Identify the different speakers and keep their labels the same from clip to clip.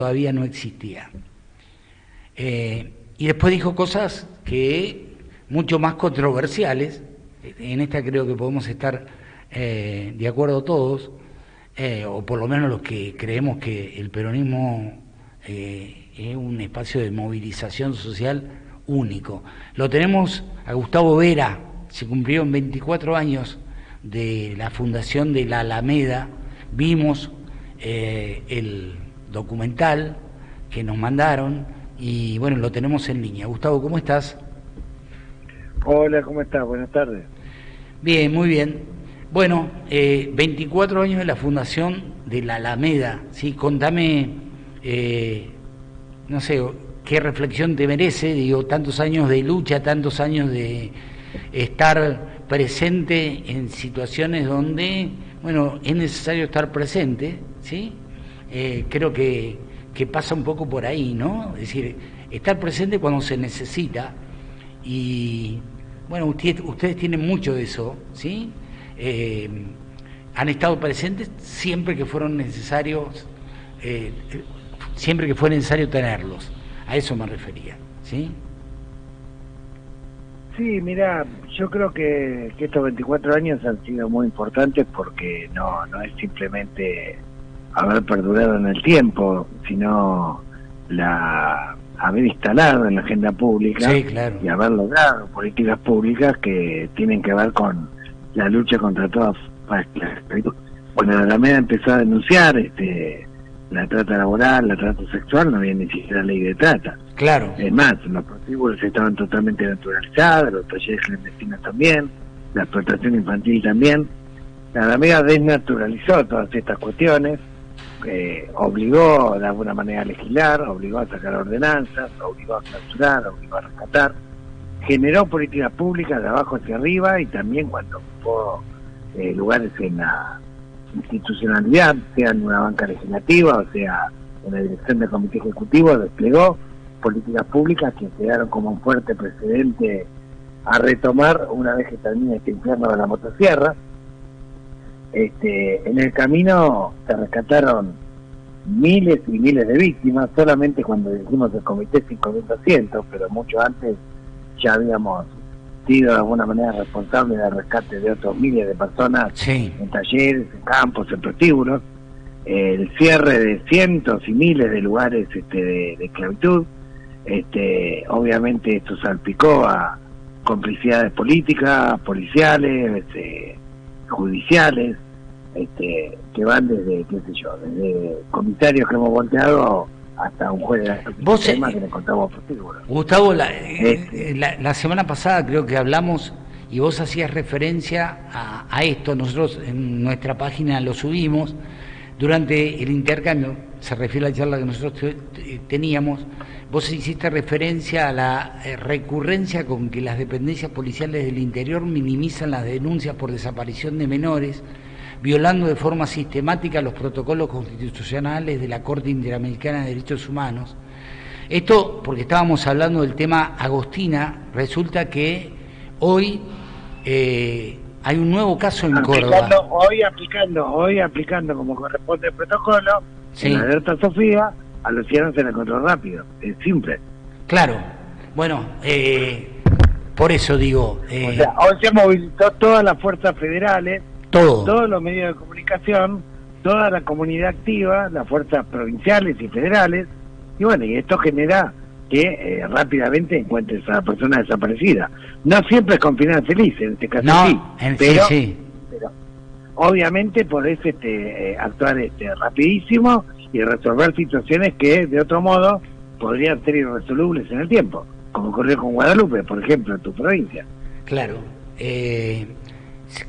Speaker 1: todavía no existía. Y después dijo cosas que mucho más controversiales, en esta creo que podemos estar de acuerdo todos, o por lo menos los que creemos que el peronismo es un espacio de movilización social único. Lo tenemos a Gustavo Vera, se cumplieron 24 años de la fundación de la Alameda, vimos el documental que nos mandaron y bueno, lo tenemos en línea. Gustavo, ¿cómo estás?
Speaker 2: Hola, ¿cómo estás? Buenas tardes.
Speaker 1: Bien, muy bien. Bueno, 24 años de la fundación de la Alameda, ¿sí? Contame, no sé, qué reflexión te merece, digo, tantos años de lucha, tantos años de estar presente en situaciones donde, bueno, es necesario estar presente, ¿sí? Creo que pasa un poco por ahí, ¿no? Es decir, estar presente cuando se necesita y, bueno, ustedes tienen mucho de eso, ¿sí? Han estado presentes siempre que fueron necesarios, siempre que fue necesario tenerlos, a eso me refería, ¿sí?
Speaker 2: Sí, mira, yo creo que estos 24 años han sido muy importantes porque no es simplemente haber perdurado en el tiempo, sino haber instalado en la agenda pública,
Speaker 1: sí, claro, y
Speaker 2: haber logrado políticas públicas que tienen que ver con la lucha contra todas las esclavitud. Bueno, la Alameda empezó a denunciar la trata laboral, la trata sexual, no había ni siquiera ley de trata.
Speaker 1: Claro.
Speaker 2: Es más, los prostíbulos estaban totalmente naturalizados, los talleres clandestinos también, la explotación infantil también. La Alameda desnaturalizó todas estas cuestiones, obligó de alguna manera a legislar, obligó a sacar ordenanzas, obligó a clausurar, obligó a rescatar, generó políticas públicas de abajo hacia arriba y también cuando ocupó lugares en la institucionalidad, sea en una banca legislativa o sea en la dirección del comité ejecutivo, desplegó políticas públicas que quedaron como un fuerte precedente a retomar una vez que termine este infierno de la motosierra. En el camino se rescataron miles y miles de víctimas, solamente cuando dijimos el comité 5.200, pero mucho antes ya habíamos sido de alguna manera responsables del rescate de otros miles de personas, sí, en talleres, en campos, en prostíbulos, el cierre de cientos y miles de lugares de esclavitud. Obviamente esto salpicó a complicidades políticas, policiales, judiciales, que van desde, qué sé yo, desde comisarios que hemos volteado hasta un juez de la Suprema que le contamos por seguro.
Speaker 1: Gustavo, la semana pasada creo que hablamos y vos hacías referencia a esto, nosotros en nuestra página lo subimos, durante el intercambio, se refiere a la charla que nosotros teníamos, vos hiciste referencia a la recurrencia con que las dependencias policiales del interior minimizan las denuncias por desaparición de menores, violando de forma sistemática los protocolos constitucionales de la Corte Interamericana de Derechos Humanos. Esto porque estábamos hablando del tema Agostina, resulta que hoy hay un nuevo caso en Córdoba.
Speaker 2: Hoy aplicando como corresponde el protocolo, sí, en la alerta Sofía, a los ciudadanos se la encontró rápido, es simple.
Speaker 1: Claro, bueno, por eso digo...
Speaker 2: o sea, hoy se movilizó todas las fuerzas federales, todos los medios de comunicación, toda la comunidad activa, las fuerzas provinciales y federales, y bueno, y esto genera que rápidamente encuentres a la persona desaparecida. No siempre es con final feliz, en este caso
Speaker 1: no,
Speaker 2: sí,
Speaker 1: sí.
Speaker 2: Pero obviamente podés actuar rapidísimo y resolver situaciones que de otro modo podrían ser irresolubles en el tiempo, como ocurrió con Guadalupe, por ejemplo, en tu provincia.
Speaker 1: Claro,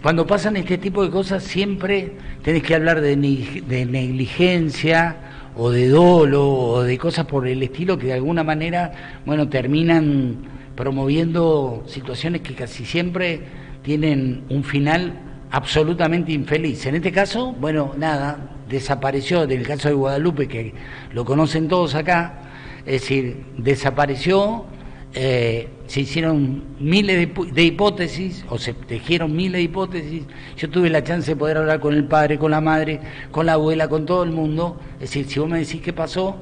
Speaker 1: cuando pasan este tipo de cosas siempre tenés que hablar de negligencia o de dolo o de cosas por el estilo que de alguna manera, bueno, terminan promoviendo situaciones que casi siempre tienen un final absolutamente infeliz. En este caso, bueno, nada, desapareció, del caso de Guadalupe, que lo conocen todos acá, es decir, desapareció, se hicieron miles de hipótesis, o se tejieron miles de hipótesis. Yo tuve la chance de poder hablar con el padre, con la madre, con la abuela, con todo el mundo. Es decir, si vos me decís qué pasó,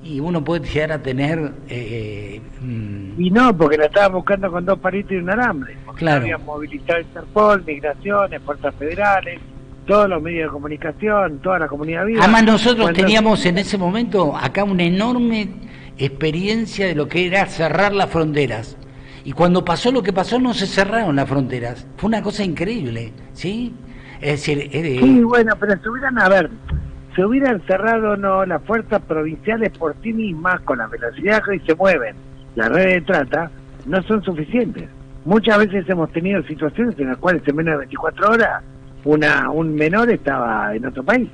Speaker 1: y uno puede llegar a tener...
Speaker 2: Y no, porque la estaban buscando con 2 palitos y un alambre. Porque
Speaker 1: claro.
Speaker 2: habían movilizado Interpol, Migraciones, Fuerzas Federales, todos los medios de comunicación, toda la comunidad viva.
Speaker 1: Además nosotros teníamos en ese momento acá una enorme experiencia de lo que era cerrar las fronteras. Y cuando pasó lo que pasó, no se cerraron las fronteras. Fue una cosa increíble, ¿sí? Es decir...
Speaker 2: Sí, bueno, pero se hubieran cerrado no las fuerzas provinciales por sí mismas, con la velocidad que hoy se mueven las redes de trata, no son suficientes. Muchas veces hemos tenido situaciones en las cuales en menos de 24 horas un menor estaba en otro país.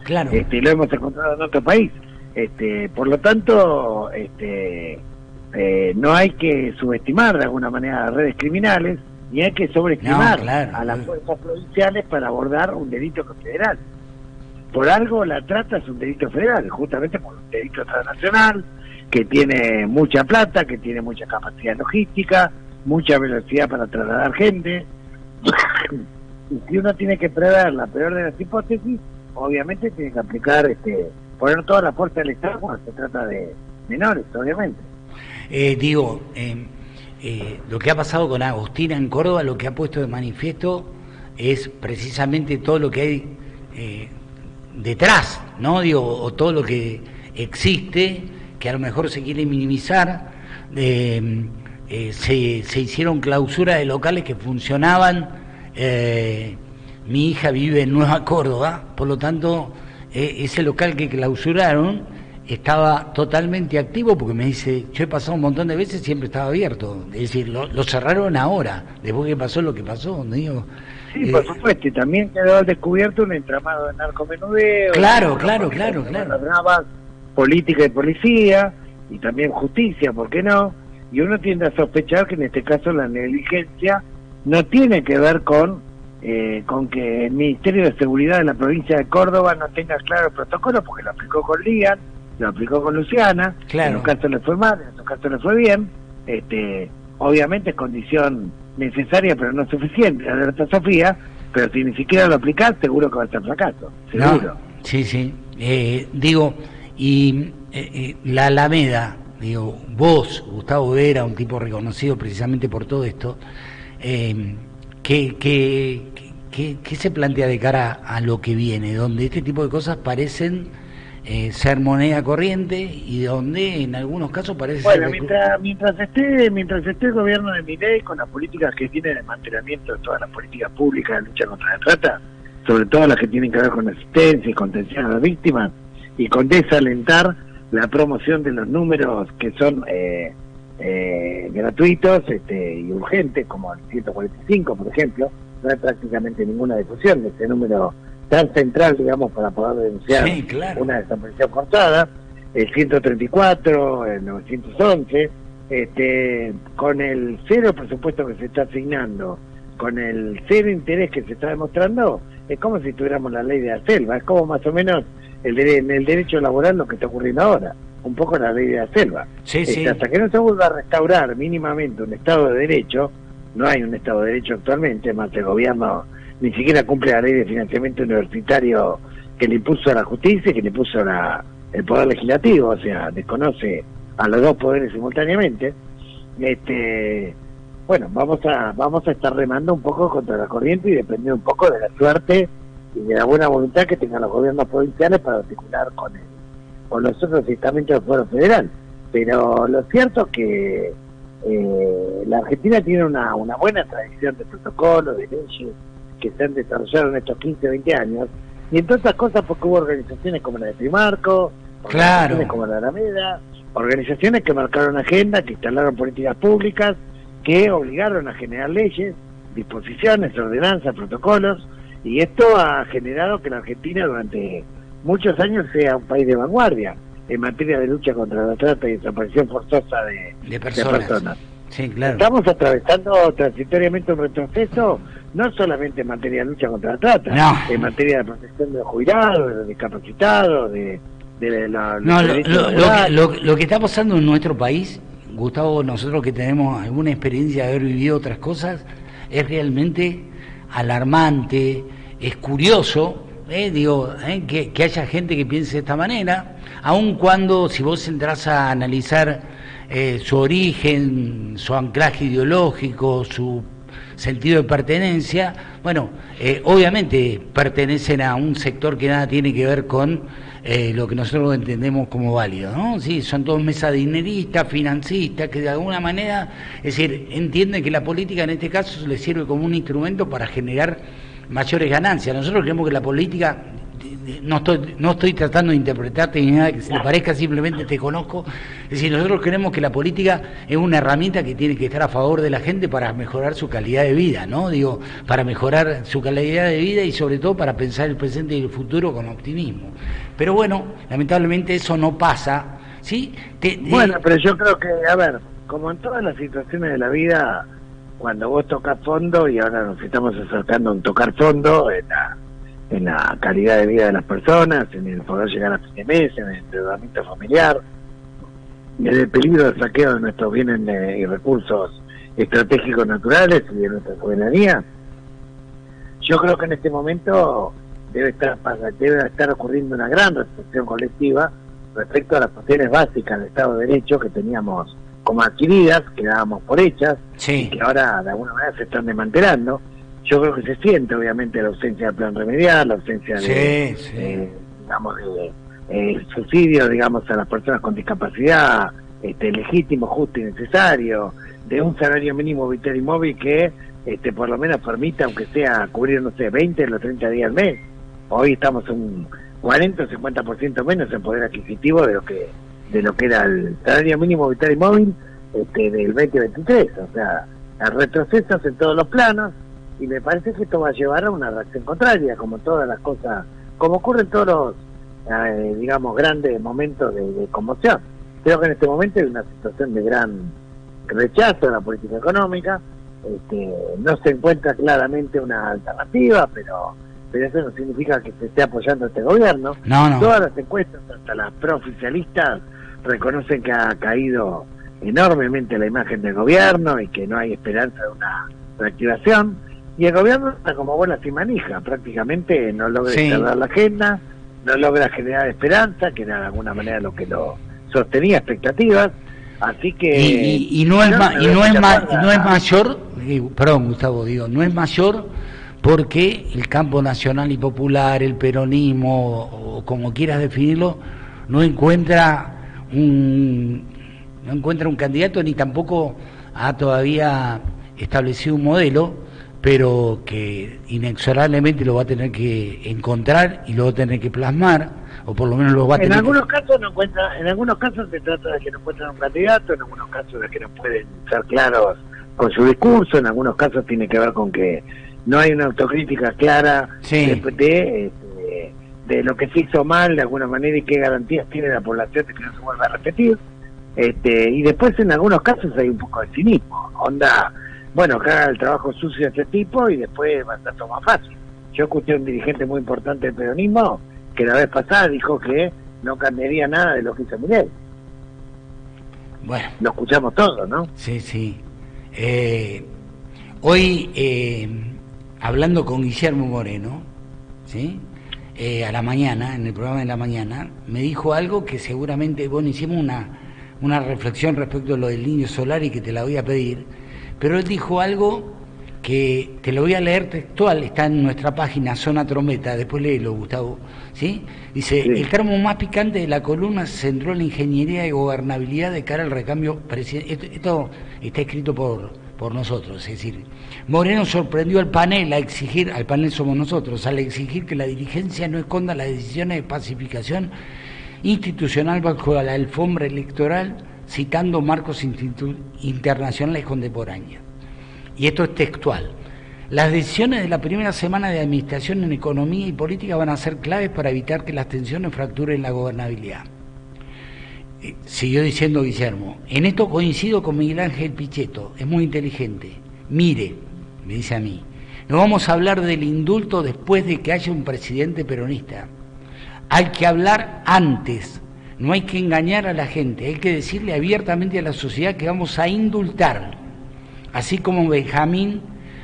Speaker 1: Claro.
Speaker 2: Lo hemos encontrado en otro país. Por lo tanto, no hay que subestimar de alguna manera las redes criminales, ni hay que sobreestimar a las fuerzas provinciales para abordar un delito federal. Por algo la trata es un delito federal, justamente por un delito transnacional, que tiene mucha plata, que tiene mucha capacidad logística, mucha velocidad para trasladar gente. Y si uno tiene que prever la peor de las hipótesis, obviamente tiene que aplicar, poner toda la fuerza del Estado cuando se trata de menores, obviamente.
Speaker 1: Lo que ha pasado con Agostina en Córdoba, lo que ha puesto de manifiesto es precisamente todo lo que hay detrás, ¿no? O todo lo que existe, que a lo mejor se quiere minimizar. Se hicieron clausuras de locales que funcionaban. Mi hija vive en Nueva Córdoba, por lo tanto, ese local que clausuraron estaba totalmente activo, porque me dice, yo he pasado un montón de veces, siempre estaba abierto. Es decir, lo cerraron ahora, después que pasó lo que pasó. Digo,
Speaker 2: sí, por supuesto, y también quedó al descubierto un entramado de narcomenudeo.
Speaker 1: Claro.
Speaker 2: Política y policía, y también justicia, ¿por qué no? Y uno tiende a sospechar que en este caso la negligencia no tiene que ver con que el Ministerio de Seguridad de la provincia de Córdoba no tenga claro el protocolo, porque lo aplicó con Lian, lo aplicó con Luciana, en un caso le fue mal, en otro caso le fue bien. Obviamente es condición necesaria pero no suficiente, la alerta Sofía, pero si ni siquiera lo aplicás, seguro que va a ser fracaso, seguro.
Speaker 1: No, sí. La Alameda, vos, Gustavo Vera, un tipo reconocido precisamente por todo esto, ¿qué se plantea de cara a lo que viene, donde este tipo de cosas parecen ser moneda corriente y donde en algunos casos parece
Speaker 2: ser...
Speaker 1: Bueno,
Speaker 2: mientras esté el gobierno de Milei con las políticas que tiene de mantenimiento de todas las políticas públicas de lucha contra la trata, sobre todo las que tienen que ver con asistencia y contención a las víctimas, y con desalentar la promoción de los números que son gratuitos y urgentes, como el 145, por ejemplo. No hay prácticamente ninguna difusión de ese número tan central, digamos, para poder denunciar una desaparición forzada. El 134, el 911, con el cero presupuesto que se está asignando, con el cero interés que se está demostrando, es como si tuviéramos la ley de la selva. Es como más o menos en el derecho laboral lo que está ocurriendo ahora, un poco la ley de la selva. Hasta que no se vuelva a restaurar mínimamente un Estado de Derecho, no hay un Estado de Derecho actualmente, más el gobierno ni siquiera cumple la ley de financiamiento universitario que le impuso a la justicia y que le impuso el Poder Legislativo, o sea, desconoce a los dos poderes simultáneamente. Bueno, vamos a estar remando un poco contra la corriente y depender un poco de la suerte y de la buena voluntad que tengan los gobiernos provinciales para articular con los otros estamentos del Poder Federal. Pero lo cierto es que la Argentina tiene una buena tradición de protocolos, de leyes que se han desarrollado en estos 15 o 20 años, y entre otras cosas porque hubo organizaciones como la de Primarco, organizaciones como la de Alameda, organizaciones que marcaron agenda, que instalaron políticas públicas, que obligaron a generar leyes, disposiciones, ordenanzas, protocolos, y esto ha generado que la Argentina durante muchos años sea un país de vanguardia en materia de lucha contra la trata y desaparición forzosa de personas.
Speaker 1: Sí, claro.
Speaker 2: Estamos atravesando transitoriamente un retroceso, no solamente en materia de lucha contra la trata, en materia de protección de los jubilados, de los discapacitados,
Speaker 1: lo que está pasando en nuestro país, Gustavo, nosotros que tenemos alguna experiencia de haber vivido otras cosas, es realmente alarmante, es curioso, que haya gente que piense de esta manera, aun cuando si vos entras a analizar su origen, su anclaje ideológico, su sentido de pertenencia, bueno, obviamente pertenecen a un sector que nada tiene que ver con lo que nosotros entendemos como válido, ¿no? Sí, son todos mesadineristas, financistas, que de alguna manera, es decir, entienden que la política en este caso les sirve como un instrumento para generar mayores ganancias. Nosotros creemos que la política, no estoy tratando de interpretarte ni nada que se te parezca, simplemente te conozco. Es decir, nosotros creemos que la política es una herramienta que tiene que estar a favor de la gente para mejorar su calidad de vida, ¿no? Digo, para mejorar su calidad de vida y sobre todo para pensar el presente y el futuro con optimismo. Pero bueno, lamentablemente eso no pasa, ¿sí?
Speaker 2: Bueno, pero yo creo que, a ver, como en todas las situaciones de la vida, cuando vos tocas fondo, y ahora nos estamos acercando a un tocar fondo en la calidad de vida de las personas, en el poder llegar a fin de mes, en el endeudamiento familiar, en el peligro de saqueo de nuestros bienes y recursos estratégicos naturales y de nuestra soberanía, yo creo que en este momento debe estar ocurriendo una gran reflexión colectiva respecto a las cuestiones básicas del Estado de Derecho que teníamos como adquiridas, que dábamos por hechas,
Speaker 1: sí,
Speaker 2: y que ahora de alguna manera se están desmantelando. Yo creo que se siente obviamente la ausencia del plan remedial, la ausencia de subsidio, digamos, a las personas con discapacidad, legítimo, justo y necesario, de un salario mínimo vital y móvil que por lo menos permita, aunque sea cubrir, no sé, 20 o los 30 días al mes. Hoy estamos un 40 o 50% menos en poder adquisitivo de lo que era el salario mínimo vital y móvil del 2023. O sea, retrocesos en todos los planos, y me parece que esto va a llevar a una reacción contraria, como todas las cosas, como ocurre en todos los, digamos, grandes momentos de conmoción. Creo que en este momento hay una situación de gran rechazo a la política económica, no se encuentra claramente una alternativa, pero eso no significa que se esté apoyando a este gobierno.
Speaker 1: No.
Speaker 2: Todas las encuestas, hasta las prooficialistas, reconocen que ha caído enormemente la imagen del gobierno y que no hay esperanza de una reactivación, y el gobierno está como bola sin manija, prácticamente no logra instalar la agenda, no logra generar esperanza, que era de alguna manera lo que lo sostenía, expectativas. Así que
Speaker 1: no es mayor, perdón Gustavo, no es mayor porque el campo nacional y popular, el peronismo, o como quieras definirlo, no encuentra un candidato, ni tampoco ha todavía establecido un modelo, pero que inexorablemente lo va a tener que encontrar y lo va a tener que plasmar, o por lo menos lo va a tener
Speaker 2: algunos casos no encuentra, en algunos casos se trata de que no encuentran un candidato, en algunos casos de que no pueden ser claros con su discurso, en algunos casos tiene que ver con que no hay una autocrítica clara de lo que se hizo mal de alguna manera y qué garantías tiene la población de que no se vuelva a repetir. Y después en algunos casos hay un poco de cinismo, onda, bueno, que haga el trabajo sucio de este tipo y después va a estar todo más fácil. Yo escuché a un dirigente muy importante del peronismo que la vez pasada dijo que no cambiaría nada de lo que hizo Milei.
Speaker 1: Bueno,
Speaker 2: lo escuchamos todos, ¿no?
Speaker 1: Sí. Hoy hablando con Guillermo Moreno, ¿sí? A la mañana, en el programa de la mañana, me dijo algo que seguramente, bueno, hicimos una reflexión respecto a lo del niño solar y que te la voy a pedir, pero él dijo algo que te lo voy a leer textual, está en nuestra página Zona Trombeta, después léelo, Gustavo, ¿sí? Dice, el tramo más picante de la columna se centró en la ingeniería y gobernabilidad de cara al recambio presidencial. Esto está escrito por nosotros, es decir, Moreno sorprendió al panel al panel somos nosotros, al exigir que la dirigencia no esconda las decisiones de pacificación institucional bajo la alfombra electoral, citando marcos internacionales contemporáneos. Y esto es textual. Las decisiones de la primera semana de administración en economía y política van a ser claves para evitar que las tensiones fracturen la gobernabilidad. Siguió diciendo Guillermo, en esto coincido con Miguel Ángel Pichetto, es muy inteligente. Mire, me dice a mí, no vamos a hablar del indulto después de que haya un presidente peronista. Hay que hablar antes, no hay que engañar a la gente, hay que decirle abiertamente a la sociedad que vamos a indultar. Así como Benjamín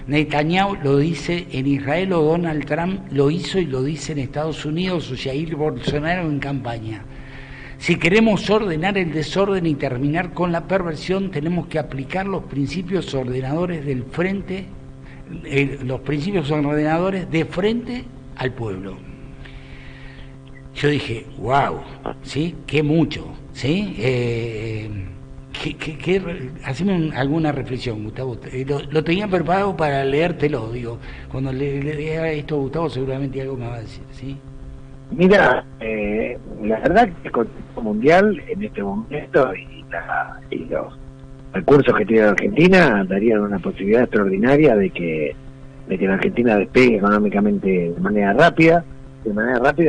Speaker 1: Netanyahu lo dice en Israel, o Donald Trump lo hizo y lo dice en Estados Unidos, o Jair Bolsonaro en campaña. Si queremos ordenar el desorden y terminar con la perversión, tenemos que aplicar los principios ordenadores del frente, los principios ordenadores de frente al pueblo. Yo dije, wow, ¿sí? Qué mucho, ¿sí? Haceme alguna reflexión, Gustavo. Lo tenía preparado para leértelo, digo. Cuando le diga esto a Gustavo, seguramente algo me va a decir, ¿sí?
Speaker 2: Mira, la verdad que el contexto mundial en este momento y los recursos que tiene la Argentina darían una posibilidad extraordinaria de que la Argentina despegue económicamente de manera rápida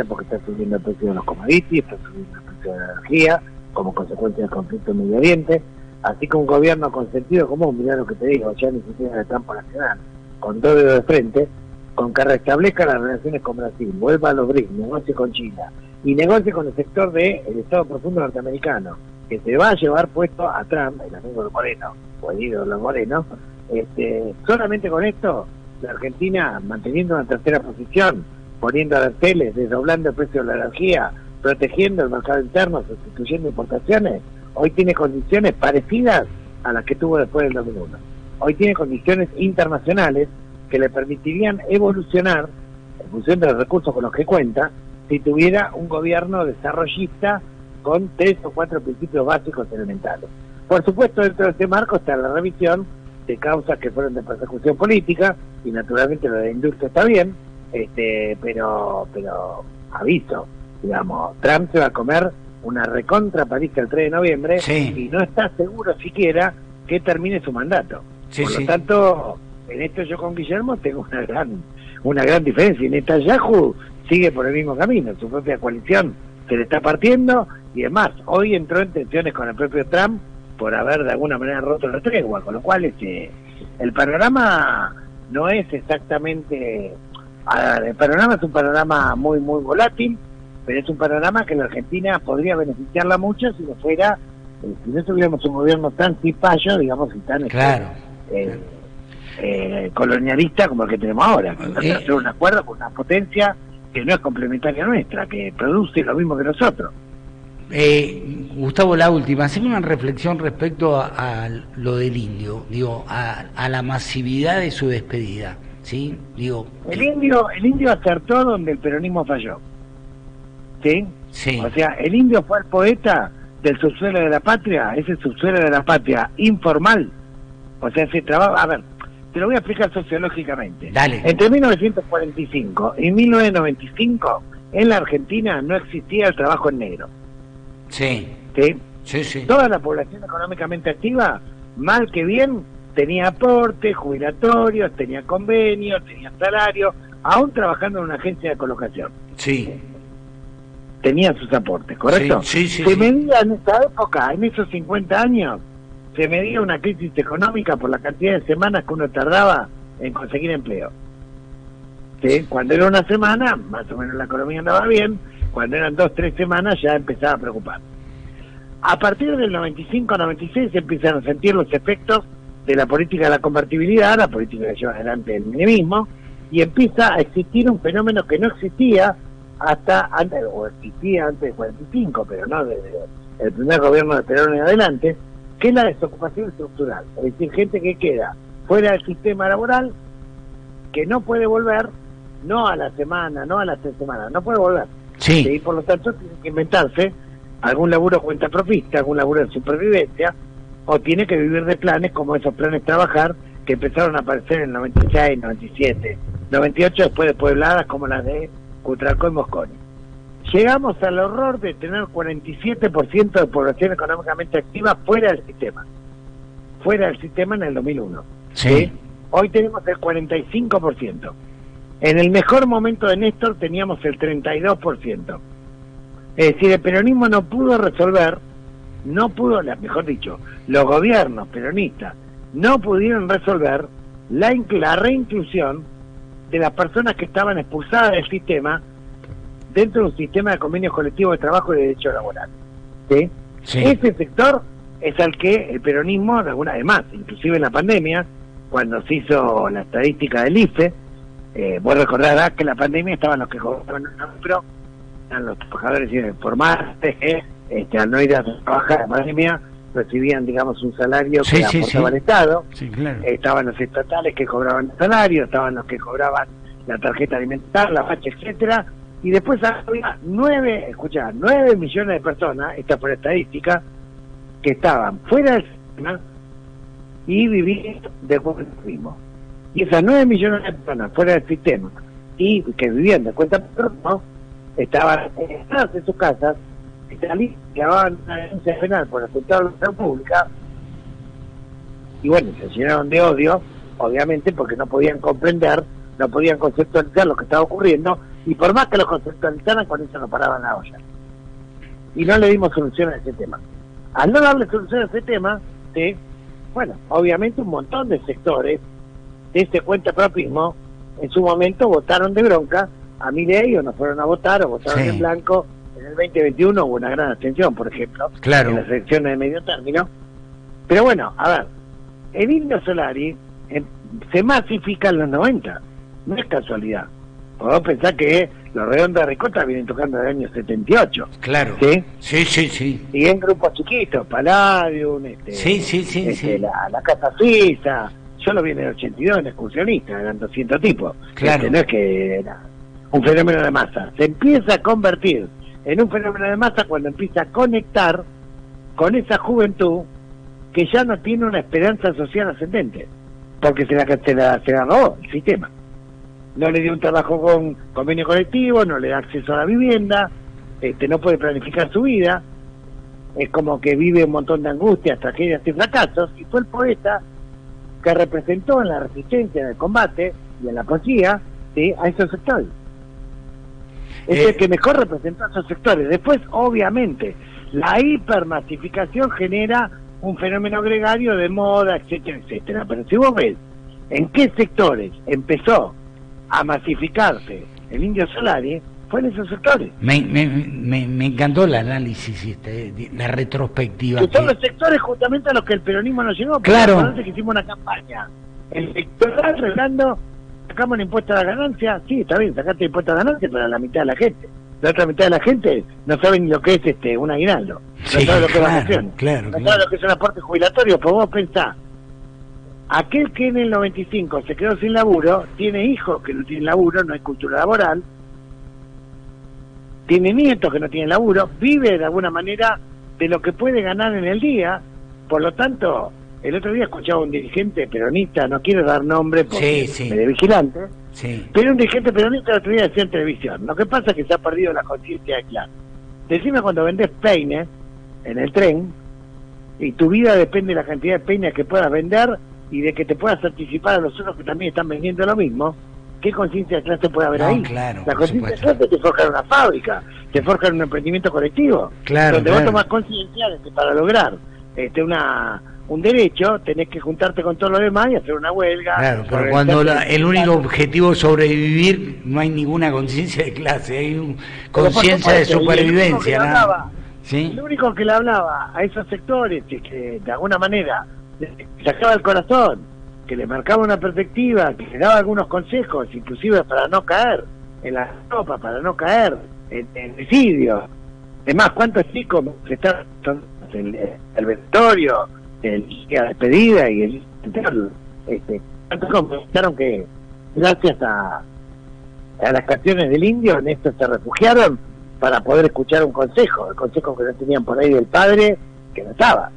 Speaker 2: porque está subiendo el precio de los commodities, está subiendo el precio de la energía como consecuencia del conflicto en Medio Oriente, así que un gobierno con sentido común, mirá lo que te digo, ya ni siquiera de campo nacional, con todo dedo de frente, con que restablezca las relaciones con Brasil, vuelva a los BRICS, negocie con China y negocie con el sector del Estado Profundo norteamericano, que se va a llevar puesto a Trump, el amigo de Moreno, o el ídolo de Moreno. Solamente con esto, la Argentina, manteniendo una tercera posición, poniendo aranceles, desdoblando el precio de la energía, protegiendo el mercado interno, sustituyendo importaciones, hoy tiene condiciones parecidas a las que tuvo después del 2001. Hoy tiene condiciones internacionales que le permitirían evolucionar en función de los recursos con los que cuenta si tuviera un gobierno desarrollista con 3 o 4 principios básicos elementales. Por supuesto, dentro de este marco está la revisión de causas que fueron de persecución política, y naturalmente lo de la industria está bien, pero aviso, digamos, Trump se va a comer una recontra paliza el 3 de noviembre y no está seguro siquiera que termine su mandato. Por lo tanto, en esto yo con Guillermo tengo una gran diferencia, y Netanyahu sigue por el mismo camino, su propia coalición se le está partiendo, y además hoy entró en tensiones con el propio Trump por haber de alguna manera roto la tregua, con lo cual el panorama no es exactamente, el panorama es un panorama muy muy volátil, pero es un panorama que la Argentina podría beneficiarla mucho si no fuera, si no tuviéramos un gobierno tan cipayo, digamos, y tan colonialista como el que tenemos ahora, que hacer un acuerdo con una potencia que no es complementaria nuestra, que produce lo mismo que nosotros.
Speaker 1: Gustavo, la última, haceme una reflexión respecto a lo del indio, digo, a la masividad de su despedida, ¿sí? Digo,
Speaker 2: el indio acertó donde el peronismo falló, ¿sí? Sí. O sea, el indio fue el poeta del subsuelo de la patria, ese subsuelo de la patria informal, o sea, ese trabajo, a ver, te lo voy a explicar sociológicamente.
Speaker 1: Dale.
Speaker 2: Entre 1945 y 1995, en la Argentina no existía el trabajo en negro.
Speaker 1: Sí.
Speaker 2: ¿Sí?
Speaker 1: Sí, sí.
Speaker 2: Toda la población económicamente activa, mal que bien, tenía aportes jubilatorios, tenía convenios, tenía salario, aún trabajando en una agencia de colocación.
Speaker 1: Sí.
Speaker 2: Tenían sus aportes, ¿correcto?
Speaker 1: Sí, sí,
Speaker 2: Se medía en esa época, en esos 50 años, se medía una crisis económica por la cantidad de semanas que uno tardaba en conseguir empleo. ¿Sí? Cuando era una semana, más o menos la economía andaba bien. Cuando eran 2 o 3 semanas ya empezaba a preocupar. A partir del 95-96 se empiezan a sentir los efectos de la política de la convertibilidad, la política que lleva adelante el menemismo, y empieza a existir un fenómeno que no existía hasta antes, o existía antes de 45, pero no desde el primer gobierno de Perón en adelante, que es la desocupación estructural, es decir, gente que queda fuera del sistema laboral, que no puede volver, no a la semana, no a las 3 semanas, no puede volver.
Speaker 1: Sí.
Speaker 2: Y por lo tanto tiene que inventarse algún laburo cuentapropista, algún laburo de supervivencia, o tiene que vivir de planes como esos planes trabajar que empezaron a aparecer en el 96, 97, 98 después de puebladas como las de Cutralcó y Mosconi. Llegamos al horror de tener 47% de población económicamente activa fuera del sistema en el 2001.
Speaker 1: Sí.
Speaker 2: Hoy tenemos el 45%. En el mejor momento de Néstor teníamos el 32%. Es decir, el peronismo no pudo resolver, mejor dicho, los gobiernos peronistas no pudieron resolver la reinclusión de las personas que estaban expulsadas del sistema dentro de un sistema de convenios colectivos de trabajo y de derecho laboral. ¿Sí? Sí. Ese sector es al que el peronismo, además, inclusive en la pandemia, cuando se hizo la estadística del IFE, vos recordarás que en la pandemia estaban los que cobraban un lucro, eran los trabajadores informales, al no ir a trabajar en la pandemia, recibían, digamos, un salario que aportaba el Estado.
Speaker 1: Sí, claro.
Speaker 2: Estaban los estatales que cobraban el salario, estaban los que cobraban la tarjeta alimentar, la facha, etcétera, y después había 9 millones de personas, esta fue la estadística, que estaban fuera del sistema y vivían de cuenta mismo. Y esas 9 millones de personas fuera del sistema y que vivían de cuenta mismo estaban en sus casas, clavaban una denuncia penal por afectar la salud pública, y bueno, se llenaron de odio, obviamente, porque no podían comprender, no podían conceptualizar lo que estaba ocurriendo, y por más que lo conceptualizaran, con eso no paraban la olla. Y no le dimos solución a ese tema. Al no darle solución a ese tema, bueno, obviamente un montón de sectores de ese cuentapropismo en su momento votaron de bronca a Milei, o no fueron a votar, o votaron en blanco. En el 2021 hubo una gran abstención, por ejemplo, en las elecciones de medio término. Pero bueno, a ver, el Indio Solari se masifica en los 90, no es casualidad. Podemos pensar que los Redondos de Ricota vienen tocando desde el año 78.
Speaker 1: Claro.
Speaker 2: Sí. Y en grupos chiquitos, Palladium, la Casa Suiza. Yo lo vi en el 82 en excursionista, eran 200 tipos.
Speaker 1: Claro.
Speaker 2: No es que era un fenómeno de masa. Se empieza a convertir en un fenómeno de masa cuando empieza a conectar con esa juventud que ya no tiene una esperanza social ascendente, porque se la robó el sistema. No le dio un trabajo con convenio colectivo, no le da acceso a la vivienda, no puede planificar su vida, es como que vive un montón de angustias, tragedias y fracasos, y fue el poeta que representó en la resistencia, en el combate y en la poesía, a esos sectores. Es el que mejor representó a esos sectores. Después, obviamente, la hipermasificación genera un fenómeno gregario de moda, etcétera, etcétera. Pero si vos ves en qué sectores empezó a masificarse el Indio Solari, fue en esos sectores.
Speaker 1: Me encantó el análisis, la retrospectiva.
Speaker 2: Que son los sectores justamente a los que el peronismo no llegó.
Speaker 1: Claro.
Speaker 2: Que hicimos una campaña electoral revelando, sacamos el impuesto a la ganancia, sí, está bien, sacaste el impuesto a la ganancia, pero a la mitad de la gente. La otra mitad de la gente no sabe ni lo que es un aguinaldo. No sabe lo que es vacaciones. No sabe lo que es un aporte jubilatorio. Pues vos pensás, aquel que en el 95 se quedó sin laburo, tiene hijos que no tienen laburo, no hay cultura laboral, tiene nietos que no tienen laburo, vive de alguna manera de lo que puede ganar en el día. Por lo tanto, el otro día escuchaba a un dirigente peronista, no quiero dar nombre porque de vigilante, pero un dirigente peronista el otro día decía en televisión, lo que pasa es que se ha perdido la conciencia de clase. Decime cuando vendés peines en el tren, y tu vida depende de la cantidad de peines que puedas vender y de que te puedas anticipar a los otros que también están vendiendo lo mismo, ¿qué conciencia de clase puede haber ahí?
Speaker 1: Claro,
Speaker 2: la conciencia de clase te forja en una fábrica, te forja en un emprendimiento colectivo, donde vos tomás conciencia de que para lograr un derecho tenés que juntarte con todos los demás y hacer una huelga.
Speaker 1: Claro, pero cuando el único objetivo es sobrevivir, no hay ninguna conciencia de clase, hay conciencia de supervivencia.
Speaker 2: El único que le hablaba a esos sectores que de alguna manera sacaba el corazón, que le marcaba una perspectiva, que le daba algunos consejos, inclusive para no caer en la ropa, para no caer en suicidio. Además, ¿cuántos chicos están el vestuario, la despedida y el ¿cuántos comentaron que gracias a las canciones del Indio en esto se refugiaron para poder escuchar un consejo, el consejo que no tenían por ahí del padre, que no estaba,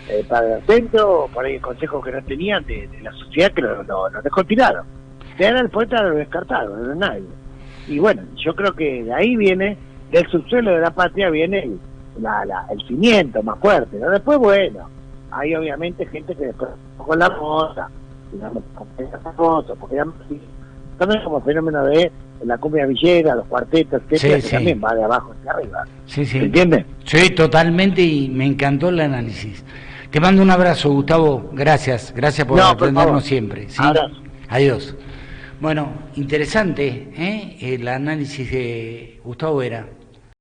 Speaker 2: el padre del centro, o por ahí el consejo que no tenían de la sociedad, que lo dejó tirado. Era el poeta de lo descartado, no era nadie. Y bueno, yo creo que de ahí viene, del subsuelo de la patria viene el cimiento más fuerte, ¿no? Después, bueno, hay obviamente gente que después con la moda, digamos, porque también como fenómeno de la cumbia villera, los cuartetos, etcétera, que también va de abajo hacia arriba. ¿Se entiende?
Speaker 1: Sí, totalmente, y me encantó el análisis. Te mando un abrazo, Gustavo, gracias por atendernos siempre. Adiós. Bueno, interesante el análisis de Gustavo Vera.